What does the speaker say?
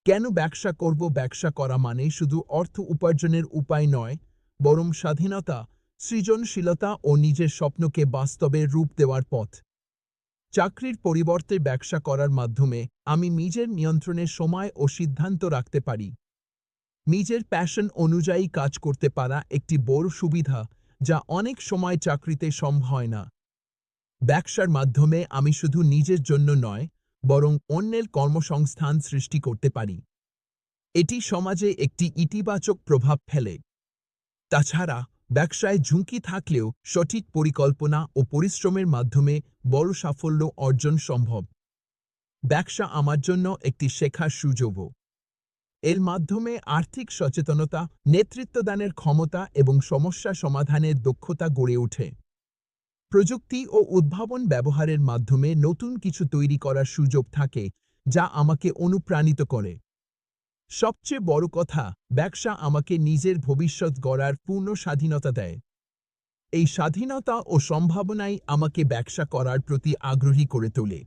কেন ব্যবসা করব? ব্যবসা করা মানে শুধু অর্থ উপার্জনের উপায় নয়, বরং স্বাধীনতা, সৃজনশীলতা ও নিজের স্বপ্নকে বাস্তবে রূপ দেওয়ার পথ। চাকরির পরিবর্তে ব্যবসা করার মাধ্যমে আমি নিজের নিয়ন্ত্রণে সময় ও সিদ্ধান্ত রাখতে পারি। নিজের প্যাশন অনুযায়ী কাজ করতে পারা একটি বড় সুবিধা, যা অনেক সময় চাকরিতে সম্ভব হয় না। ব্যবসার মাধ্যমে আমি শুধু নিজের জন্য নয়, বরং অন্যের কর্মসংস্থান সৃষ্টি করতে পারি। এটি সমাজে একটি ইতিবাচক প্রভাব ফেলে। তাছাড়া ব্যবসায় ঝুঁকি থাকলেও সঠিক পরিকল্পনা ও পরিশ্রমের মাধ্যমে বড় সাফল্য অর্জন সম্ভব। ব্যবসা আমার জন্য একটি শেখার সুযোগও। এর মাধ্যমে আর্থিক সচেতনতা, নেতৃত্বদানের ক্ষমতা এবং সমস্যা সমাধানের দক্ষতা গড়ে ওঠে। প্রযুক্তি ও উদ্ভাবন ব্যবহারের মাধ্যমে নতুন কিছু তৈরি করার সুযোগ থাকে, যা আমাকে অনুপ্রাণিত করে। সবচেয়ে বড় কথা, ব্যবসা আমাকে নিজের ভবিষ্যৎ গড়ার পূর্ণ স্বাধীনতা দেয়। এই স্বাধীনতা ও সম্ভাবনাই আমাকে ব্যবসা করার প্রতি আগ্রহী করে তোলে।